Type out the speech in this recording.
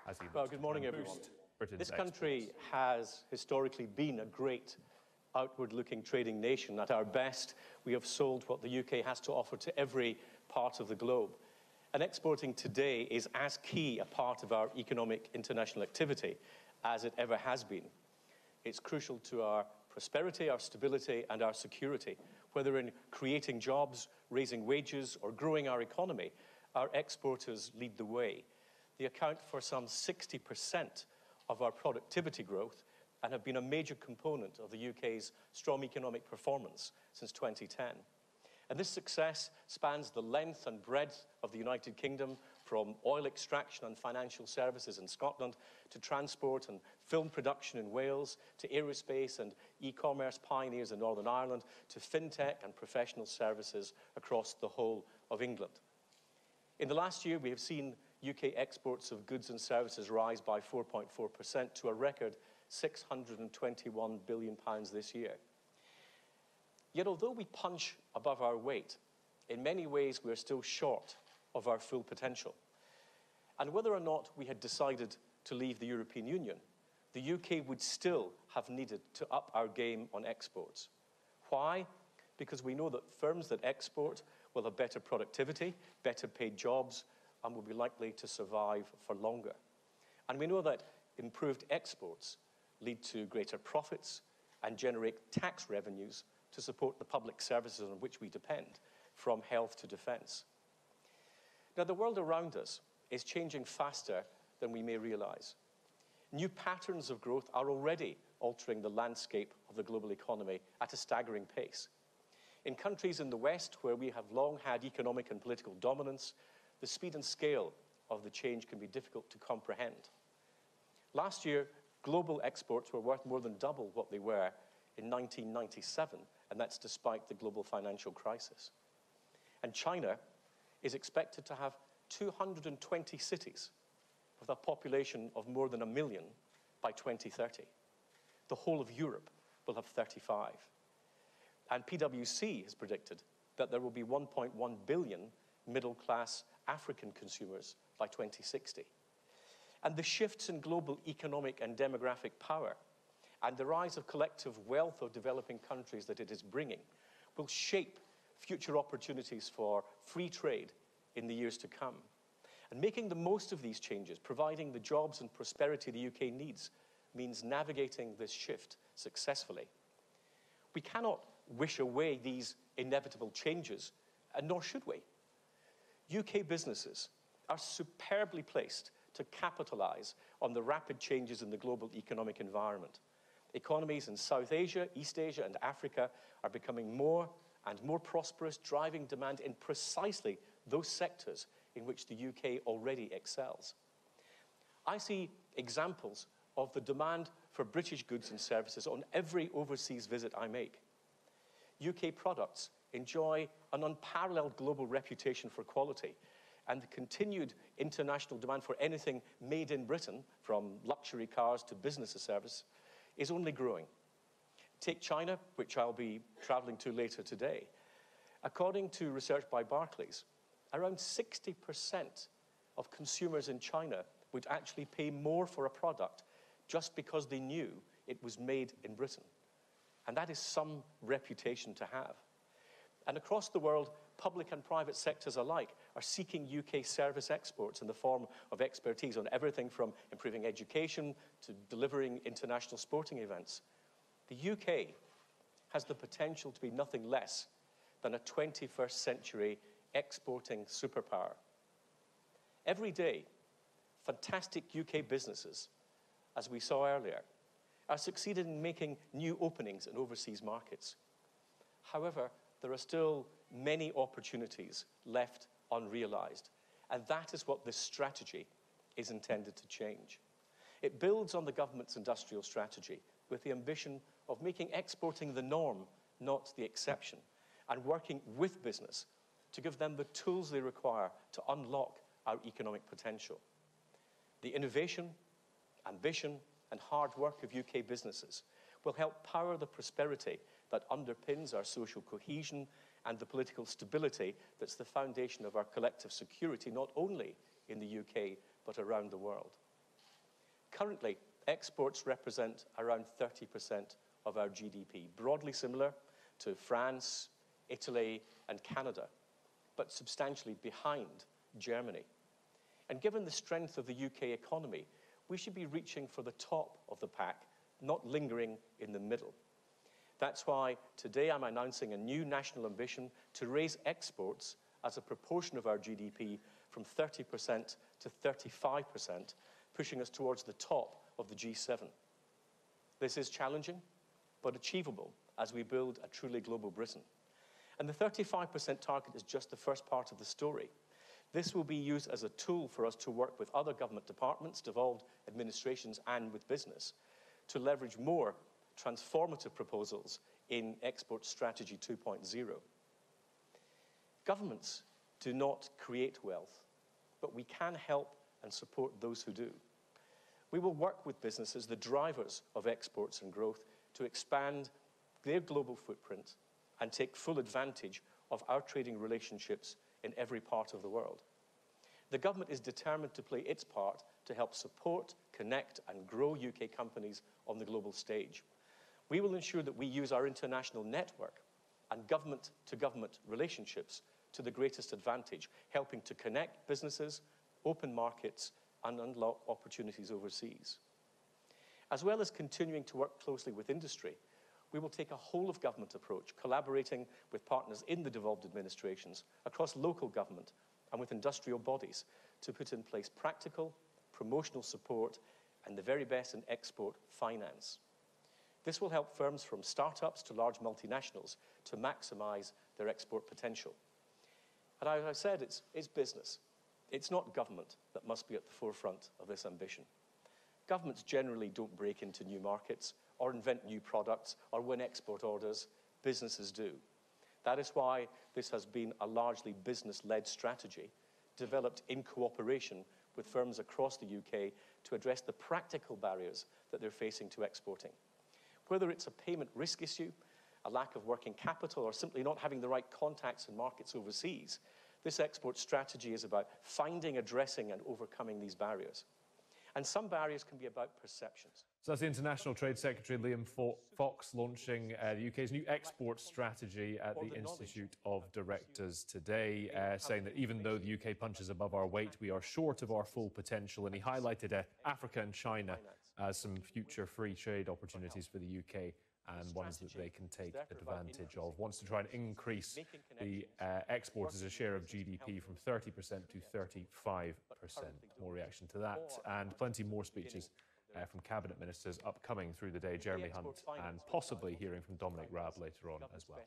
has he Well, good morning, everyone. This country has historically been a great outward-looking trading nation. At our best, we have sold what the UK has to offer to every part of the globe. And exporting today is as key a part of our economic international activity as it ever has been. It's crucial to our prosperity, our stability, and our security. Whether in creating jobs, raising wages, or growing our economy, our exporters lead the way. They account for some 60% of our productivity growth and have been a major component of the UK's strong economic performance since 2010. And this success spans the length and breadth of the United Kingdom, from oil extraction and financial services in Scotland to transport and film production in Wales, to aerospace and e-commerce pioneers in Northern Ireland, to fintech and professional services across the whole of England. In the last year, we have seen UK exports of goods and services rise by 4.4% to a record £621 billion this year. Yet although we punch above our weight, in many ways we're still short of our full potential. And whether or not we had decided to leave the European Union, the UK would still have needed to up our game on exports. Why? Because we know that firms that export will have better productivity, better paid jobs, and will be likely to survive for longer. And we know that improved exports lead to greater profits and generate tax revenues to support the public services on which we depend, from health to defence. Now, the world around us is changing faster than we may realise. New patterns of growth are already altering the landscape of the global economy at a staggering pace. In countries in the West, where we have long had economic and political dominance, the speed and scale of the change can be difficult to comprehend. Last year, global exports were worth more than double what they were in 1997, and that's despite the global financial crisis. And China is expected to have 220 cities with a population of more than 1 million by 2030. The whole of Europe will have 35. And PwC has predicted that there will be 1.1 billion middle-class African consumers by 2060. And the shifts in global economic and demographic power and the rise of collective wealth of developing countries that it is bringing will shape future opportunities for free trade in the years to come. And making the most of these changes, providing the jobs and prosperity the UK needs, means navigating this shift successfully. We cannot wish away these inevitable changes, and nor should we. UK businesses are superbly placed to capitalise on the rapid changes in the global economic environment. Economies in South Asia, East Asia, and Africa are becoming more and more prosperous, driving demand in precisely those sectors in which the UK already excels. I see examples of the demand for British goods and services on every overseas visit I make. UK products enjoy an unparalleled global reputation for quality, and the continued international demand for anything made in Britain, from luxury cars to business service, is only growing. Take China, which I'll be travelling to later today. According to research by Barclays, around 60% of consumers in China would actually pay more for a product just because they knew it was made in Britain. And that is some reputation to have. And across the world, public and private sectors alike are seeking UK service exports in the form of expertise on everything from improving education to delivering international sporting events. The UK has the potential to be nothing less than a 21st century exporting superpower. Every day, fantastic UK businesses, as we saw earlier, are succeeding in making new openings in overseas markets. However, there are still many opportunities left unrealised, and that is what this strategy is intended to change. It builds on the government's industrial strategy with the ambition of making exporting the norm, not the exception, and working with business to give them the tools they require to unlock our economic potential. The innovation, ambition, and hard work of UK businesses will help power the prosperity that underpins our social cohesion and the political stability that's the foundation of our collective security, not only in the UK, but around the world. Currently, exports represent around 30% of our GDP, broadly similar to France, Italy, and Canada, but substantially behind Germany. And given the strength of the UK economy, we should be reaching for the top of the pack, not lingering in the middle. That's why today I'm announcing a new national ambition to raise exports as a proportion of our GDP from 30% to 35%, pushing us towards the top of the G7. This is challenging, but achievable as we build a truly global Britain. And the 35% target is just the first part of the story. This will be used as a tool for us to work with other government departments, devolved administrations, and with business to leverage more transformative proposals in Export Strategy 2.0. Governments do not create wealth, but we can help and support those who do. We will work with businesses, the drivers of exports and growth, to expand their global footprint and take full advantage of our trading relationships in every part of the world. The government is determined to play its part to help support, connect, and grow UK companies on the global stage. We will ensure that we use our international network and government-to-government relationships to the greatest advantage, helping to connect businesses, open markets, and unlock opportunities overseas. As well as continuing to work closely with industry, we will take a whole-of-government approach, collaborating with partners in the devolved administrations, across local government, and with industrial bodies to put in place practical, promotional support, and the very best in export finance. This will help firms from startups to large multinationals to maximize their export potential. And as I said, it's business. It's not government that must be at the forefront of this ambition. Governments generally don't break into new markets or invent new products or win export orders. Businesses do. That is why this has been a largely business-led strategy developed in cooperation with firms across the UK to address the practical barriers that they're facing to exporting. Whether it's a payment risk issue, a lack of working capital, or simply not having the right contacts in markets overseas, this export strategy is about finding, addressing, and overcoming these barriers. And some barriers can be about perceptions. So that's the International Trade Secretary Liam Fox launching the UK's new export strategy at the Institute of Directors today, saying that even though the UK punches above our weight, we are short of our full potential. And he highlighted Africa and China as some future free trade opportunities for the UK and ones that they can take advantage of. Wants to try and increase the exports as a share of GDP from 30% to 35%. More reaction to that, and plenty more speeches from cabinet ministers upcoming through the day. Jeremy Hunt, and possibly hearing from Dominic Raab later on as well.